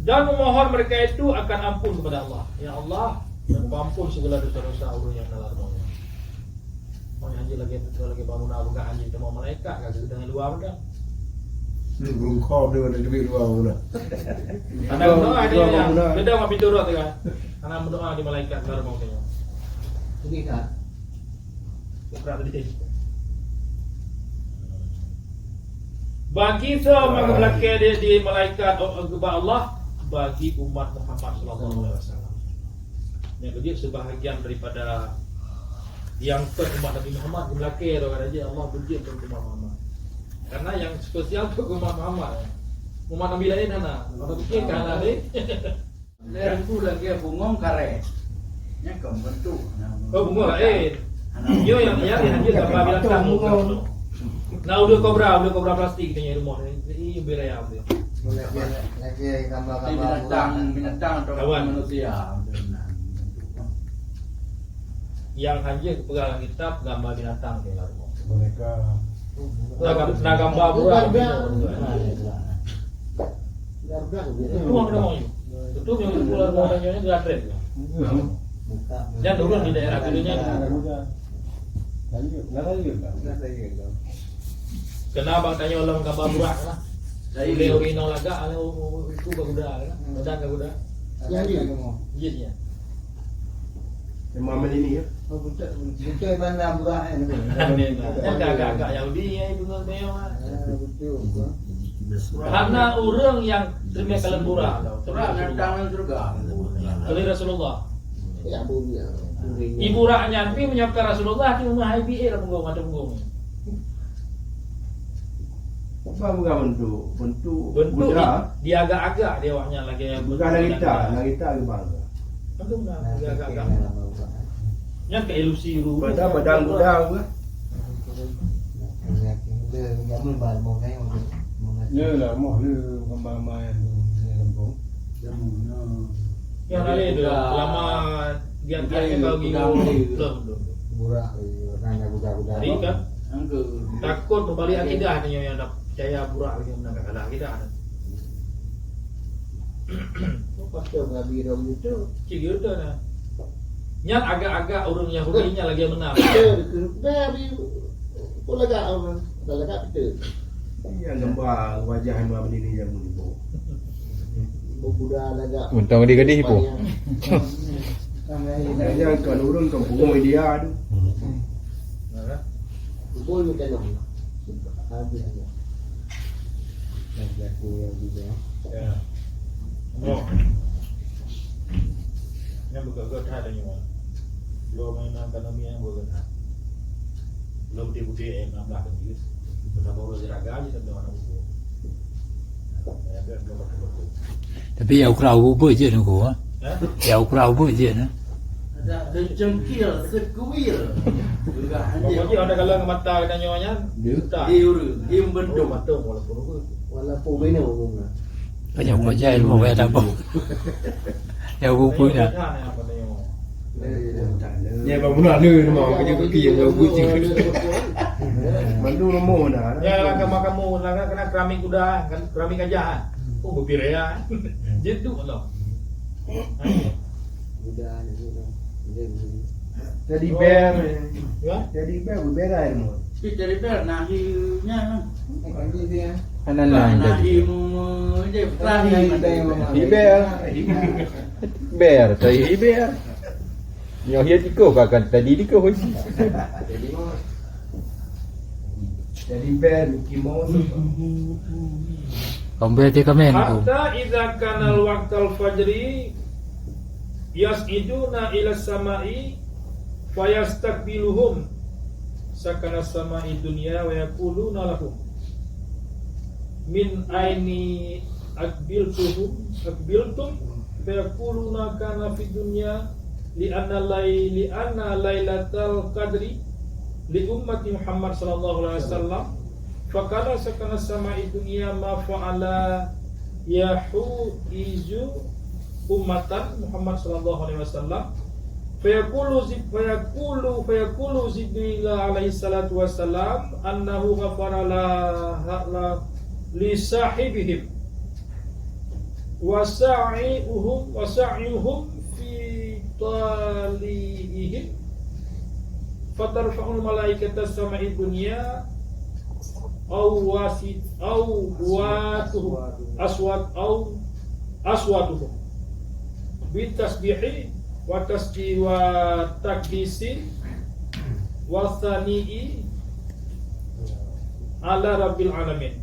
Dan memohon mereka itu akan ampun kepada Allah. Ya Allah, ampun segala dosa-dosa ulun yang dalam rumahnya. Mau anjing lagi bangun aku gak anjing sama malaikat kagak dengan luar dah. Belum kau dia ada di luar mana. Ada doa dia yang beda sama pintu roh kan. Karena berdoa di malaikat dalam rumahnya. Ini kan. Berat tadi. Bagi semua belakang dia di malaikat kepada Allah, bagi umat Muhammad sallallahu alaihi wasallam. Yang kedua sebahagian daripada yang umat Nabi Muhammad di belakang orang aja Allah benci untuk umat Muhammad. Karena yang spesial untuk umat Muhammad. Umat Nabi lain mana? Kalau fikir kan ada. Leher itu lagi bungong kare. Nya bentuk. Oh bunga lain. Yo yang hanya gambar binatang bunga. Nah udah kobra plastik ni rumah ni beraya dia. Lagi Binatang atau manusia. Yang hanya pegang kitab gambar binatang di dalam rumah. Mereka Nah gambar burung. Ruang rumah itu. Betul yang pulang rumahnya gratis. Dan dulu di daerah kedua kena bang tanya orang gambar burak lah. Dari orino laga, itu gaguda kan? Udah gaguda. Iya. Imam ini ya. Betul bandar burak ni. Agak-agak Yahudi ya itu memang. Betul. Karena orang yang terima kalian burak. Surah tangan surga. Oleh Rasulullah. Ya bumi. Ibu raknya tapi menyapa Rasulullah di rumah IBA lah menggong ada menggong. Apa bukan bentuk Bentuk dia agak-agak dia awaknya lagi yang bukan kita lagi bangga. Itu benar agak-agak. Yang ke ilusi ruh. Badang gudang kan. Ya lah mau gambar main kampung. Yang ada itu lama dia kalau belum. Burak nanya budak-budak. Tadi kan takut berbalik akidah nih yang nak percaya burak lagi menang kalah akidah. Pasal Nabi Rom itu Cik gitu nah. Nyat agak-agak orang Yahudinya lagi menang. Nabi ulaga orang ulaga itu. Iya gambar wajah Imam ini yang menipu. Budak ulaga. Untung dia gadis pun. Yang kan urun kampung dia tu. Boleh minta dong. Habis aja. Lagi yang dia. Ya. Oh. Yang bergerak ada ni mana? Belum main ekonomi yang bergerak. Belum di yang 16 kan juga. Betapa urus raga aja tapi orang buku. Ya biar belum betul. Tapi ya ukrau apa je nak ko. Ya ukrau apa je nak. Ada cengkil, sekuil. Juga Pokoknya ada kalau ke mata kita nyawanya. dia bentuk. Mata walaupun itu. Walaupun bina umumnya. Banyak kau jahil mau bayar apa. Ya buku dah. Ya bangun ada nama kerja kaki yang bagus je. Bantu nombor dah. Ya lah kamu kena keramik kuda, kan keramik gajah. Oh berpiraya. Jitu Allah. Budak ni. Jadi bear. Ya. Jadi bear berai semua. Jadi ber nahinya. Nanti dia. Anan lain tadi. Nahi dia terakhir. Bear. Bear, saya bear. Yang dia tiko kan tadi tiko pun. Jadi bear Mickey Mouse. Kombe dia komen aku. Hatta idza kana al-waqtal fajri yas'iduna ila samai fayastakbiluhum sakana samai dunya wa yaquluna lahum min aini akbiltum fayaquluna kana fi dunya li anna lailatal qadri li ummati Muhammad sallallahu alaihi wasallam fakala sakana samai dunya ma fa'ala yahuizu ummatan Muhammad sallallahu alaihi wasallam fayaqulu Jibril alaihi salatu wasallam annahu ghafara la li sahibihim wasa'ihum fi talihim fatarfa'ul malaikata sama'i dunya aswatuhum bitasbihi wa tasbih wa takdisi wa thani'i ala rabbil alamin.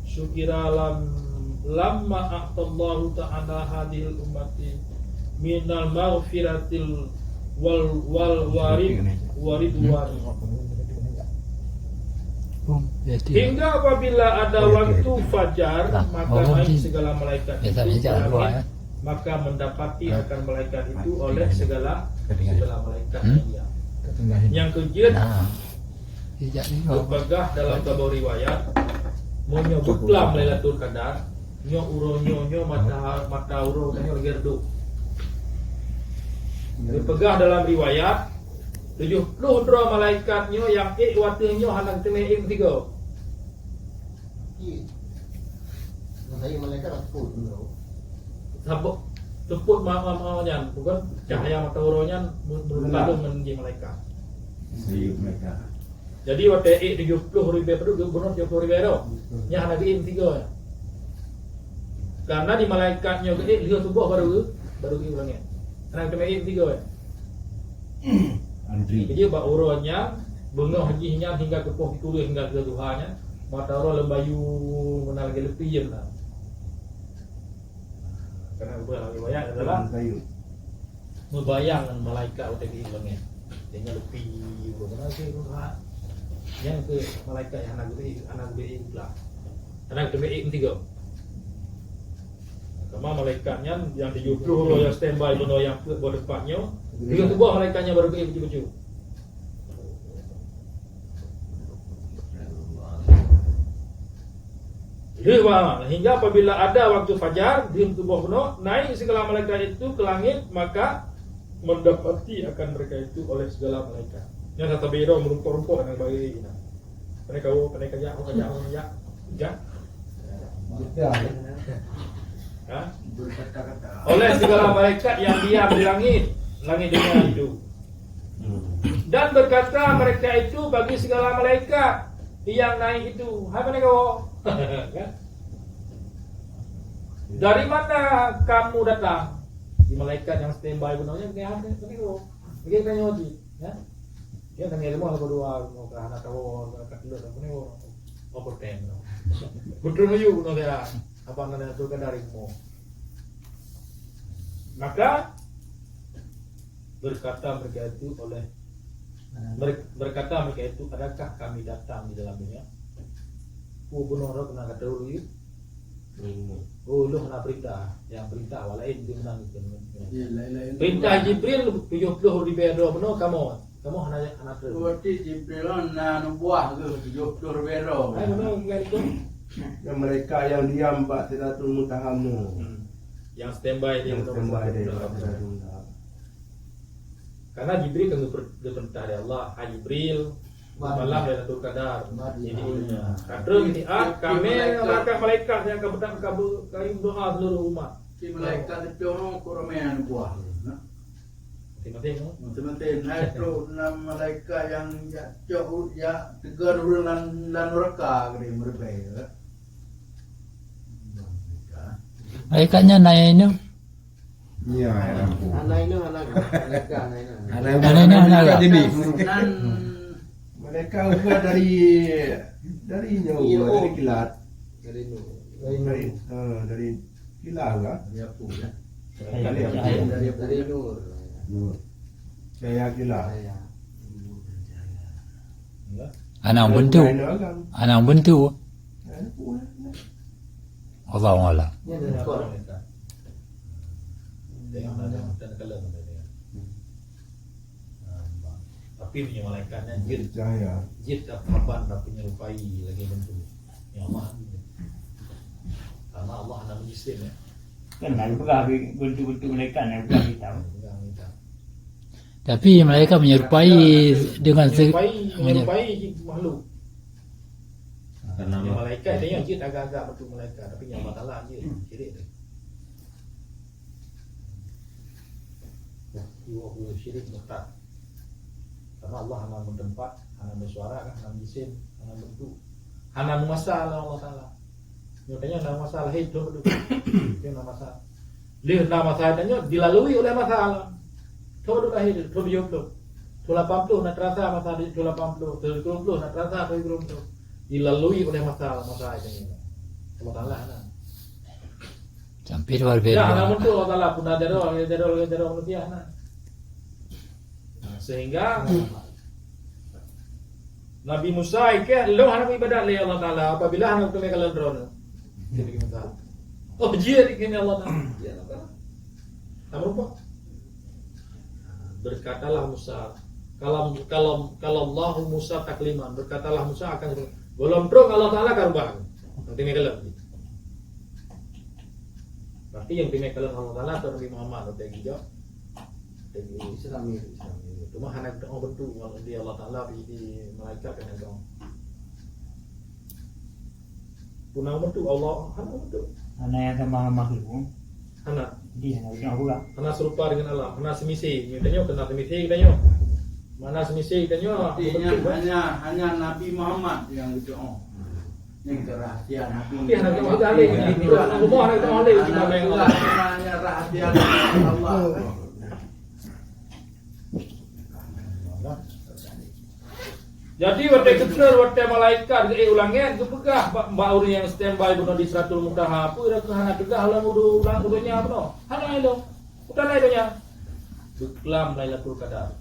Syukira lamma a'tallahu ta'ala hadhil ummati minal maghfiratil wal waridwan. Hingga apabila ada waktu fajar, maka naik segala malaikat itu ke langit, maka mendapati akan malaikat itu oleh segala malaikat yang yang kejian berpegah dalam sebuah riwayat monyo buklam Lailatul Qadar nyo uronyo mata uro nyo gerdo berpegah dalam riwayat 70 malaikatnya yang watnya hanang temeing 3. Saya malaikat aku dulu. Sabuk teput mama-mamanya bukan cahaya mata uronya berlalu menjadi malaikat. Jadi waktu 70 ribu penduduk benar 70 ribu itu nya hanang temeing 3. Karena di malaikatnya gede dia subuh baru ulangnya. Hanang temeing 3. Jadi bak uronya bengah hajinya hingga ke poh ditulis hingga ke Tuhannya mata uro lembayu menal gelepian lah. Karena udah riwayat adalah membayangkan malaikat udah di langit. Dia lebih benar sih Tuhan. Yang ke malaikat yang anak gede pula. Anak gede 3. Sama malaikatnya yang 70 yang standby benar yang buat depannya. Dia tu buah malaikatnya baru pergi baju-baju. Hingga apabila ada waktu fajar, dia tubuh penuh, naik segala malaikat itu ke langit, maka mendapati akan mereka itu oleh segala malaikat. Yang kata biro merumpuk-rumpuk dengan bagi ini. Mereka ya. Oleh segala malaikat yang diam di langit dunia itu. Dan berkata mereka itu bagi segala malaikat yang naik itu, hai mereka dari mana kamu datang? Di malaikat yang standby benarnya begini tanya lagi, ya? Dia tanya ilmu berdua, mau ke anak tahu, ke kedua, apa tem? Betul menuju benar apa namanya turun darimu. Maka berkata mereka itu adakah kami datang di dalamnya? Benar pernah kata dulu itu. Lu kena perintah, yang perintah walain dia menang itu. Perintah Jibril 70 ribu benar kamu anak terus. Berarti Jibril nubuah ke 70 ribu. Benar itu. Yang mereka yang diam Pak Sidratul Muntahamu. Yang standby dia karena Jibril kan diperintah dari Allah, Jibril malam Lailatul Qadar. Jadi kadang ini kami melakukan malaikat yang kebetulan karim doa seluruh umat. Si malaikat itu orang kurang buah. Teman-teman, itu enam malaikat yang jauh ya tegar dan neraka kali berbeda. Malaikatnya naiknya. Iya, Anak ini malaikat Anak jadi Dan mereka ubah dari nyawa dari kilat dari kilat kan dia pun ya. dari nur. saya kilat Anak bentuk. Allah Allah. Ini ada skor. Tapi punya malaikatnya saya jid kapan tapi menyerupai lagi bentuk ya Allah. Karena Allah anak Muslim ya. Kan ada berbagai bentuk-bentuk mereka yang bukan kita. Tapi mereka menyerupai dengan menyerupai makhluk. Karena Malaikat dia jid agak-agak bentuk malaikat tapi yang masalah jid. Jadi syirik murtad. Karena Allah hanya mentempat, hanya bersuara, hanya jisim, hanya bentuk, hanya masalah Allah Taala. Nyatanya hanya masalah hidup itu hanya masalah. Lihat nama masalah tanya dilalui oleh masalah. Tuh lahir, tuh jomblo. Tuh 80 nak terasa masalah di 80, tuh 20 nak terasa tuh 20. Dilalui oleh masalah ini. Allah Taala hanya. Sampai luar Ya, biasa. namun tu Allah Taala pun ada manusia. Nah, sehingga Nabi Musa ke lo hana ibadat li Allah Taala apabila hana tu mereka lendron. Jadi kita. Oh, dia ini Allah Taala. Ya, apa? Apa? Berkatalah Musa, kalau Allah Musa takliman, berkatalah Musa akan belum dong Allah Taala karubah. Nanti mereka lagi. Berarti yang dimekalan Allah Taala atau Nabi Muhammad atau gitu. Jadi Islam. cuma hanya orang bentuk kalau dia Allah Taala di malaikat kan dong. Punang bentuk Allah hanya bentuk. Anak yang sama makhluk. Hanya Dia nak pula. hanya serupa dengan Allah, hanya semisi. Katanya kena semisi katanya. Mana semisi katanya Artinya bentuk. hanya Nabi Muhammad yang berdoa. Ini kita rahasia Nabi. Tapi hanya kita alih itu anak rumah hanya kita alih kita main Allah. Hanya rahasia Allah. Jadi waktu keter waktu malaikat ulangnya kepegah mbak uri yang standby bunuh di Siratul Muntaha apa ira hana tegah lah udunya apa hana itu udah lah itunya beklam Lailatul Qadar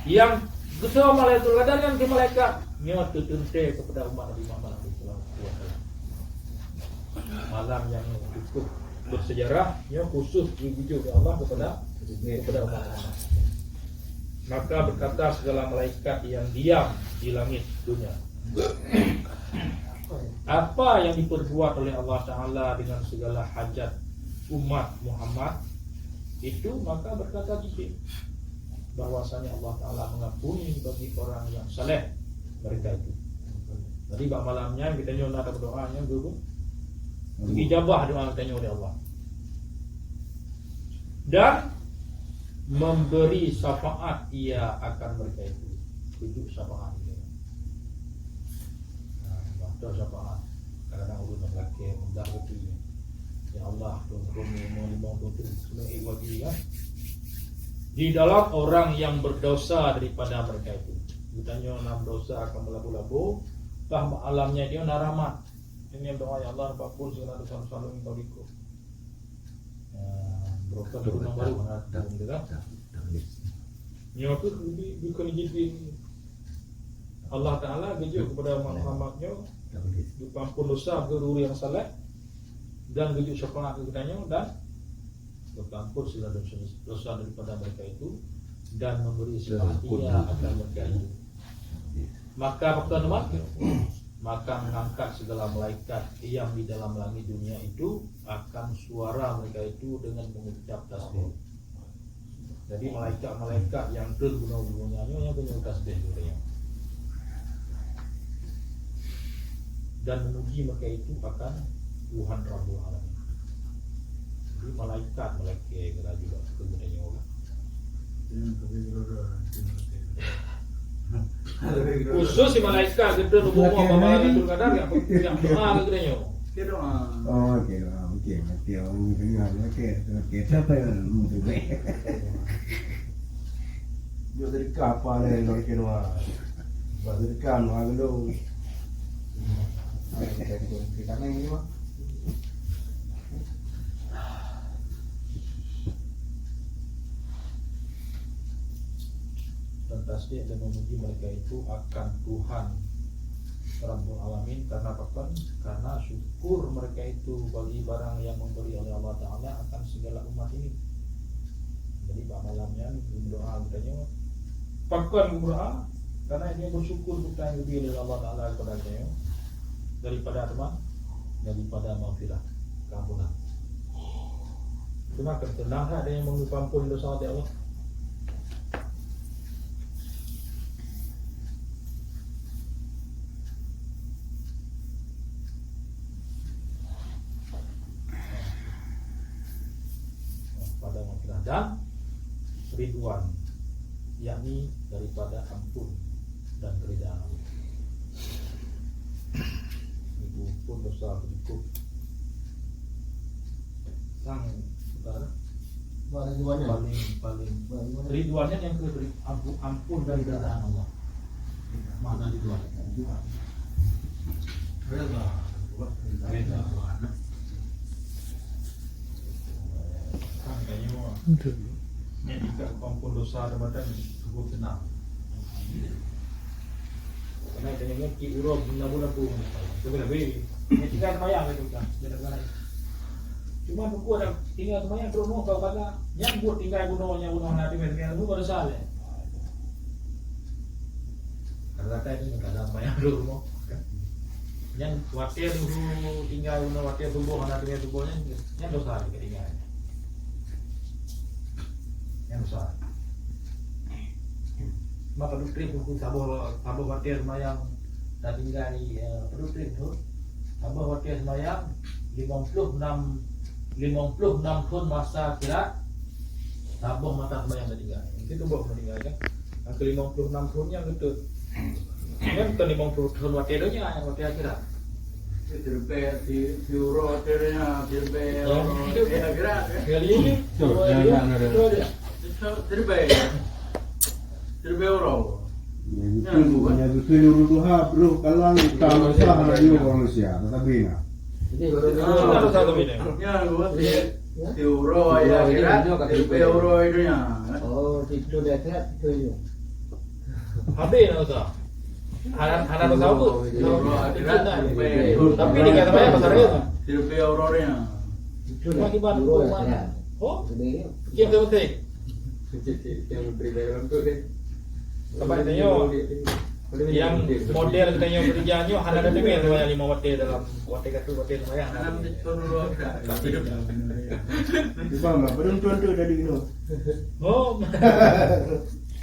yang kesel Lailatul Qadar yang di malaikat nyot tunte kepada umat Nabi Muhammad sallallahu alaihi wasallam malam yang cukup bersejarah yang khusus diuji oleh Allah kepada umat Muhammad. Maka berkata segala malaikat yang diam di langit dunia, apa yang diperbuat oleh Allah Ta'ala dengan segala hajat umat Muhammad itu, maka berkata Jibril bahwasanya Allah Ta'ala mengampuni bagi orang yang saleh mereka itu. Jadi bak malamnya kita nyonya ada berdoanya dulu ijabah doa kita oleh Allah dan memberi syafaat ia akan mereka itu tujuh syafaat ini. Nah, baca syafaat kadang ulun lelaki mudah betul. Ya Allah, Tuhan mau betul semua iwagi ya. Di dalam orang yang berdosa daripada mereka itu. Ditanya 6 dosa akan melabu-labu, bah alamnya dia naramat. Ini yang doa ya Allah, apapun segala dosa selalu engkau diku. Broker rumah baru gitu kan? Nyoku bukan Jibril. Allah Taala gejuk kepada Muhammadnya dipampun dosa guru yang salah dan gejuk syafaat kepadanya dan berpampun segala dosa daripada mereka itu dan memberi sepertinya akan mereka itu. Maka maka mengangkat segala malaikat yang di dalam langit dunia itu akan suara mereka itu dengan mengucap tasbih. Jadi malaikat yang terguna-gunanya yang punya tasbih mereka. Dan memuji mereka itu akan Tuhan Rabbul Alamin. Jadi malaikat kira juga kegunanya Allah. Khusus si malaikat gitu nunggu mau Lailatul Qadar yang doa kegunanya. Dia doa. Oh, okey, mati orang dengar okey, siapa yang tu baik. Dia dari kapal ni nak kena. Dari kan agak Kita main ni mah. Dan tasbih dan memuji mereka itu akan Tuhan Rabbul Alamin. Karena apa? Karena syukur mereka itu bagi barang yang memberi oleh Allah Ta'ala akan segala umat ini. Jadi malamnya berdoa katanya pakuan berdoa karena dia bersyukur kita yang lebih oleh Allah Ta'ala kepada dia daripada teman daripada maghfirah keampunan. Cuma tenang ada yang mengampuni dosa Allah. dan ridwan, yakni daripada ampun dan keridhaan Allah. Ibu pun dosa berikut sang saudara paling ridwannya yang ke ampun dan keridhaan Allah. Mana ridwan? Reda. Kan kayaknya mau. Ini jika ampun dosa daripada cukup tenang. Karena kayaknya ki urop guna-guna pun. Sebenarnya ini tinggal bayang itu kan. Cuma buku ada tinggal semuanya krono kau kata yang buat tinggal gunanya nanti mereka itu pada salah. Karena tadi nggak ada banyak rumah. Yang wakil dulu tinggal gunung wakil tubuh nanti tubuhnya yang dosa ketinggalan. Yang dosa. Maka doktrin buku sabah wakil semayang dan tinggal di doktrin itu sabah wakil semayang 56 tahun masa kira tabung mata sembahyang meninggal. Itu tubuh meninggal kan. Yang ke 56 tahunnya gitu. Kan ke 50 tahun watedonya yang waktu akhirat. Dirbe di euro ternya dirbe kira-kira Kali ini dirbe euro. Hanya itu Tuhan bro kalau kita masalah radio manusia tetapi nah. kita harus satu beda. Ya gua di euro ya kira dirbe euro itu nya. Oh, itu dia lihat itu. Habis nak usah. Anak dosa apa? Tapi di kata banyak besar itu. Dirbe euro nya. Cuma kibat rumah. Oh, kiam tu betul. Yang pribadi itu deh. Sampai tanya yang model katanya kerjanya hanya ada demi tu yang 5 watt dalam watt katu watt sembahyang. Di mana? Belum tuan tu tadi itu. Oh.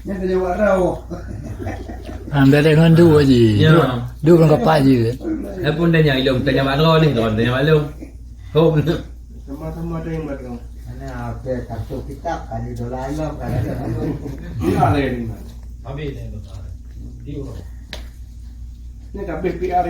Yang dia jawab tahu. Ambil dengan dua je. Dua kan kapal je. Saya pun tanya ilmu, tanya maklum ni, tuan tanya maklum. Oh, Sama-sama ada yang macam. Mana ada kartu kita kali dolar alam kan. Ini ada yang Habis ni dosa. Di urut. Ini tapi PR